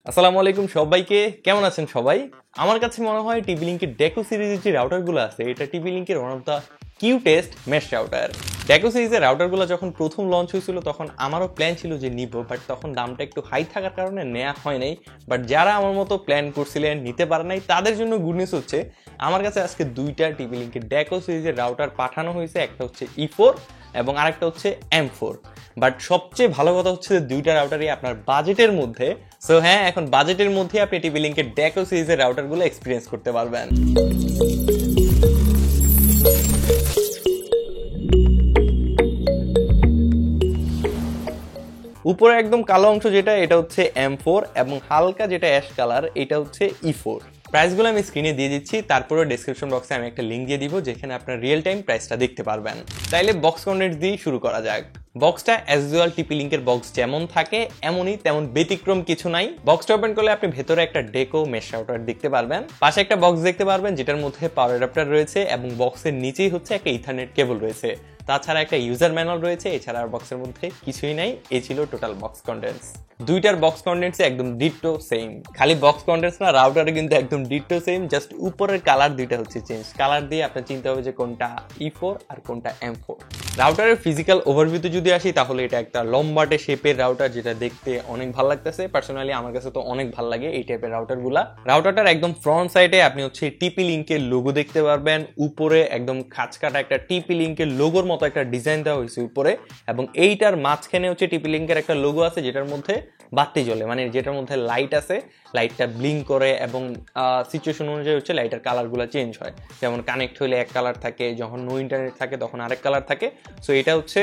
আসসালামু আলাইকুম সবাইকে, কেমন আছেন সবাই? আমার কাছে মনে হয় টিপি লিঙ্কের ডেকো সিরিজের যে রাউটারগুলো আছে এটা টিপি লিঙ্কের one of the cutest mesh router. Deco সিরিজের রাউটারগুলো যখন প্রথম লঞ্চ হয়েছিল তখন আমারও প্ল্যান ছিল যে নিব, বাট তখন দামটা একটু হাই থাকার কারণে নেওয়া হয় নাই। বাট যারা আমার মতো প্ল্যান করছিলেন নিতে পারে নাই তাদের জন্য গুড নিউজ হচ্ছে আমার কাছে আজকে দুইটা টিপি লিঙ্কের ডেকো সিরিজের রাউটার পাঠানো হয়েছে। একটা হচ্ছে E4 এবং আরেকটা হচ্ছে M4। বাট সবচেয়ে ভালো কথা হচ্ছে যে দুইটা রাউটারই আপনার বাজেটের মধ্যে। সো হ্যাঁ, এখন বাজেটের মধ্যে আপনি টিপি লিঙ্কের ডেকো সিরিজের রাউটারগুলো এক্সপিরিয়েন্স করতে পারবেন। উপরে একদম কালো অংশ যেটা, এটা হচ্ছে M4 এবং হালকা যেটা অ্যাশ কালার এটা হচ্ছে E4। প্রাইসগুলো আমি স্ক্রিনে দিয়ে দিচ্ছি, তারপরে ডেসক্রিপশন বক্সে আমি একটা লিঙ্ক দিয়ে দিব যেখানে আপনার রিয়েল টাইম প্রাইসটা দেখতে পারবেন। তাইলে বক্স কন্টেন্টস দিয়ে শুরু করা যাক। বক্সটা অ্যাজ ইউজুয়াল টিপি লিঙ্কের বক্স যেমন থাকে এমনই, তেমন ব্যতিক্রম কিছু নাই। বক্সটা ওপেন করলে আপনি ভেতরে একটা ডেকো মেশ রাউটার দেখতে পারবেন, পাশে একটা বক্স দেখতে পারবেন যেটার মধ্যে পাওয়ার অ্যাডাপ্টার রয়েছে এবং বক্সের নিচেই হচ্ছে একটা ইথারনেট কেবল রয়েছে। তাছাড়া একটা ইউজার ম্যানুয়াল রয়েছে, এছাড়া আর বক্সের মধ্যে কিছুই নাই। এই ছিল টোটাল বক্স কন্টেন্টস। দুইটার বক্স কন্টেন্টস একদম ডিট্টো সেম, খালি বক্স কন্টেন্টস না, রাউটারে কিন্তু একদম ডিট্টো সেম, জাস্ট উপরের কালার দুইটা হচ্ছে চেঞ্জ। কালার দিয়ে আপনার চিন্তা হবে যে কোনটা E4 আর কোনটা M4। রাউটারের ফিজিক্যাল ওভারভিউতে যদি আসি তাহলে এটা একটা লম্বাটে শেপের রাউটার, যেটা দেখতে অনেক ভালো লাগতেছে। পার্সোনালি আমার কাছে তো অনেক ভালো লাগে এই টাইপের রাউটারগুলা। রাউটারটার একদম ফ্রন্ট সাইডে আপনি হচ্ছে টিপি লিঙ্কের লোগো দেখতে পারবেন। উপরে একদম খাঁচকাটা একটা টিপি লিঙ্কের লোগোর মতো একটা ডিজাইন দেওয়া হয়েছে উপরে, এবং এইটার মাঝখানে হচ্ছে টিপি লিঙ্কের একটা লোগো আছে যেটার মধ্যে বাতি জ্বলে, মানে যেটার মধ্যে লাইট আছে, লাইটটা ব্লিঙ্ক করে এবং সিচুয়েশন অনুযায়ী হচ্ছে লাইটের কালারগুলো চেঞ্জ হয়। যেমন কানেক্ট হইলে এক কালার থাকে, যখন নো ইন্টারনেট থাকে তখন আরেক কালার থাকে। সো এটা হচ্ছে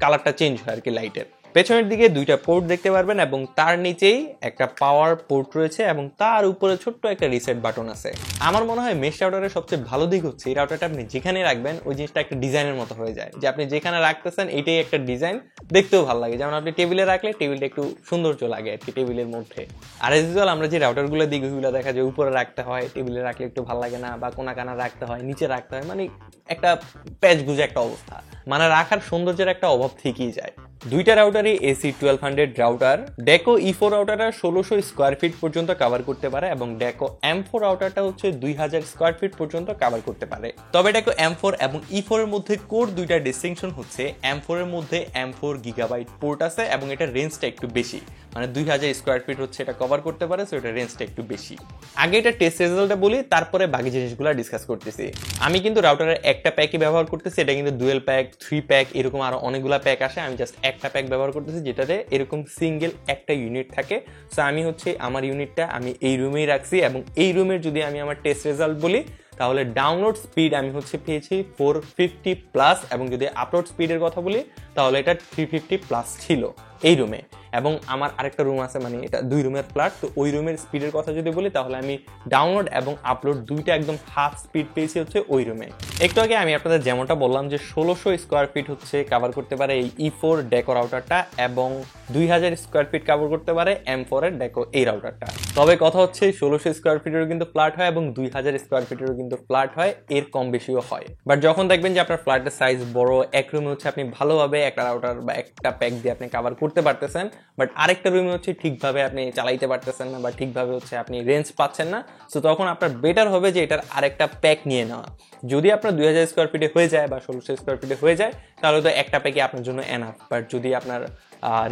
কালারটা চেঞ্জ হয় আর কি লাইটের। পেছনের দিকে দুইটা পোর্ট দেখতে পারবেন এবং তার নিচেই একটা পাওয়ার পোর্ট রয়েছে এবং তার উপরে ছোট্ট একটা রিসেট বাটন আছে। আমার মনে হয় মেশ রাউটারের সবচেয়ে ভালো দিক হচ্ছে এই রাউটারটা আপনি যেখানে রাখবেন ওই জিনিসটা একটা ডিজাইনের মতো হয়ে যায়, যে আপনি যেখানে রাখতেছেন এটাই একটা ডিজাইন, দেখতেও ভালো লাগে। যেমন আপনি টেবিলে রাখলে টেবিলটা একটু সৌন্দর্য লাগে আর কি টেবিলের মধ্যে। আর এজ ইউজুয়াল আমরা যে রাউটারগুলো দিই ওইগুলো দেখা যায় উপরে রাখতে হয়, টেবিলে রাখলে একটু ভালো লাগে না, বা কোনা কানা রাখতে হয়, নিচে রাখতে হয়, মানে একটা প্যাচ গুজে একটা অবস্থা, মানে রাখার সৌন্দর্যের একটা অভাব থেকেই যায়। দুইটা রাউটারই AC1200 রাউটার। ডেকো E4 রাউটারটা 1600 স্কোয়ার ফিট পর্যন্ত কভার করতে পারে এবং ডেকো M4 রাউটারটা হচ্ছে 2000 স্কোয়ার ফিট পর্যন্ত কভার করতে পারে। তবে ডেকো M4 এবং E4 এর মধ্যে কোর দুইটা ডিস্টিংশন হচ্ছে M4 এর মধ্যে M4 গিগাবাইট পোর্ট আছে এবং এটার রেঞ্জটা একটু বেশি, মানে 2000 স্কোয়ার ফিট হচ্ছে এটা কভার করতে পারে, সো এটা রেঞ্জটা একটু বেশি। আগে এটা টেস্ট রেজাল্টটা বলি, তারপরে বাকি জিনিসগুলো ডিসকাস করতেছি। আমি কিন্তু রাউটারের একটা প্যাকই ব্যবহার করতেছি, এটা কিন্তু ডুয়েল প্যাক, 3 প্যাক, এরকম আরো অনেকগুলো প্যাক আসে। আমি জাস্ট একটা প্যাক ব্যবহার করতেছি যেটাতে এরকম সিঙ্গেল একটা ইউনিট থাকে। সো আমি হচ্ছে আমার ইউনিটটা আমি এই রুমেই রাখছি এবং এই রুমের যদি আমি আমার টেস্ট রেজাল্ট বলি তাহলে ডাউনলোড স্পিড আমি হচ্ছে পেয়েছি 450 প্লাস, এবং যদি আপলোড স্পিডের কথা বলি তাহলে এটা 350 প্লাস ছিল এই রুমে। এবং আমার আরেকটা রুম আছে, মানে এটা 2 রুমের ফ্ল্যাট, তো ওই রুমের স্পিডের কথা যদি বলি তাহলে আমি ডাউনলোড এবং আপলোড দুইটা একদম হাফ স্পিড পেয়েছি হচ্ছে ওই রুমে। একটু আগে আমি আপনাদের যেমনটা বললাম যে 1600 স্কোয়ার ফিট হচ্ছে কভার করতে পারে এই E4 ডেকো রাউটারটা এবং 2000 স্কোয়ার ফিট কভার করতে পারে M4 এর ডেকো এই রাউটারটা। তবে কথা হচ্ছে 1600 স্কোয়ার ফিটেরও কিন্তু ফ্ল্যাট হয় এবং 2000 স্কোয়ার ফিটেরও কিন্তু ফ্ল্যাট হয়, এর কম বেশিও হয়। বাট যখন দেখবেন যে আপনার ফ্ল্যাটের সাইজ বড়, এক রুমে হচ্ছে আপনি ভালোভাবে একটা রাউটার বা একটা প্যাক দিয়ে আপনি কভার করতে পারতেছেন, বাট আরেকটা রুমে হচ্ছে ঠিকভাবে আপনি চালাইতে পারতেছেন না বা ঠিকভাবে হচ্ছে আপনি রেঞ্জ পাচ্ছেন না, সো তখন আপনার বেটার হবে যে এটার আরেকটা প্যাক নিয়ে নেওয়া। যদি আপনার 2000 স্কোয়ার ফিটে হয়ে যায় বা 1600 স্কোয়ার ফিটে হয়ে যায় তাহলে তো একটা প্যাকই আপনার জন্য এনাফ। বাট যদি আপনার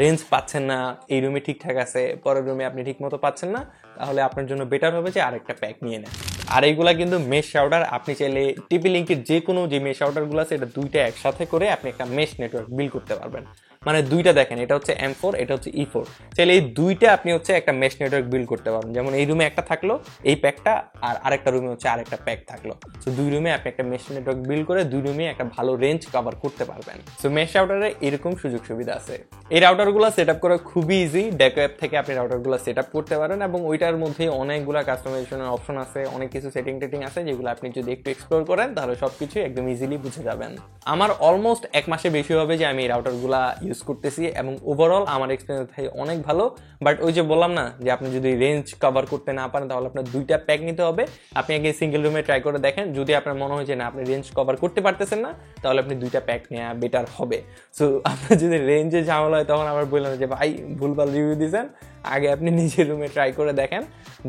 রেঞ্জ পাচ্ছেন না, এই রুমে ঠিকঠাক আছে, পরের রুমে আপনি ঠিক মতো পাচ্ছেন না, তাহলে আপনার জন্য বেটার হবে যে আরেকটা প্যাক নিয়ে নেন। আর এইগুলা কিন্তু মেশ রাউটার, আপনি চাইলে টিপি লিঙ্কের যে কোনো যে মেশ রাউটারগুলো আছে এটা দুইটা একসাথে করে আপনি একটা মেশ নেটওয়ার্ক বিল্ড করতে পারবেন। মানে দুইটা দেখেন, এটা হচ্ছে M4, এটা হচ্ছে E4, চাইলে এই দুইটা আপনি হচ্ছে একটা মেশ নেটওয়ার্ক বিল্ড করতে পারবেন। যেমন এই রুমে একটা থাকলো এই প্যাকটা, আর আরেকটা রুমে হচ্ছে আরেকটা প্যাক থাকলো, সো দুই রুমে আপনি একটা মেশ নেটওয়ার্ক বিল্ড করে দুই রুমে একটা ভালো রেঞ্জ কভার করতে পারবেন। সো মেশ রাউটারে এরকম সুযোগ সুবিধা আছে। এই রাউটারগুলো সেট আপ করা খুবই ইজি, ডেকো অ্যাপ থেকে আপনি রাউটারগুলো সেট আপ করতে পারেন এবং ওইটার মধ্যে অনেকগুলো কাস্টমাইজেশনের অপশন আছে, অনেক কিছু সেটিং আছে যেগুলো আপনি যদি একটু এক্সপ্লোর করেন তাহলে সবকিছু একদম ইজিলি বুঝে যাবেন। আমার অলমোস্ট 1 মাসের বেশি হবে যে আমি এই রাউটারগুলো ইউজ করতেছি এবং ওভারঅল আমার এক্সপিরিয়েন্স অনেক ভালো। বাট ওই যে বললাম না যে আপনি যদি রেঞ্জ কভার করতে না পারেন তাহলে আপনার দুইটা প্যাক নিতে হবে। আপনি আগে সিঙ্গেল রুমে ট্রাই করে দেখেন, যদি আপনার মনে হয় যে না আপনি রেঞ্জ কভার করতে পারতেছেন না তাহলে আপনি দুইটা প্যাক নেওয়া বেটার হবে। সো আপনার যদি রেঞ্জে ঝামেলা হয় তখন আবার বললাম যে ভাই ভুলভাল রিভিউ দিয়েছেন, আগে আপনি নিজের রুমে ট্রাই করে দেখেন,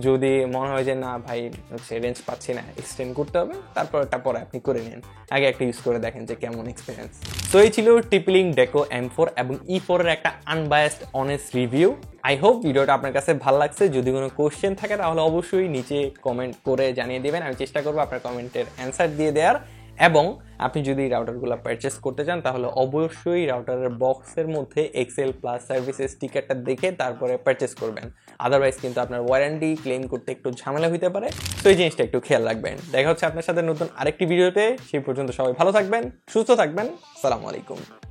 যদি মনে হয় যে না ভাই হচ্ছে রেঞ্জ পাচ্ছি না, এক্সটেন্ড করতে হবে, তারপর পরে আপনি করে নিন। আগে একটা ইউজ করে দেখেন যে কেমন এক্সপিরিয়েন্স। সো এই ছিল TP-Link Deco M4 এবং E4 এর একটা unbiased honest review. I hope ভিডিওটা আপনার কাছে ভালো লাগছে। যদি কোনো কোশ্চেন থাকে তাহলে অবশ্যই নিচে কমেন্ট করে জানিয়ে দিবেন, আমি চেষ্টা করবো আপনার কমেন্টের অ্যান্সার দিয়ে দেওয়ার। এবং আপনি যদি রাউটারগুলো পারচেস করতে চান তাহলে অবশ্যই রাউটারের বক্সের মধ্যে এক্সেল প্লাস সার্ভিসেস স্টিকারটা দেখে তারপরে পারচেস করবেন, আদারওয়াইজ কিন্তু আপনার ওয়ারেন্টি ক্লেম করতে একটু ঝামেলা হতে পারে। তো এই জিনিসটা একটু খেয়াল রাখবেন। দেখা হচ্ছে আপনার সাথে নতুন আরেকটি ভিডিওতে, সেই পর্যন্ত সবাই ভালো থাকবেন, সুস্থ থাকবেন। আসসালামু আলাইকুম।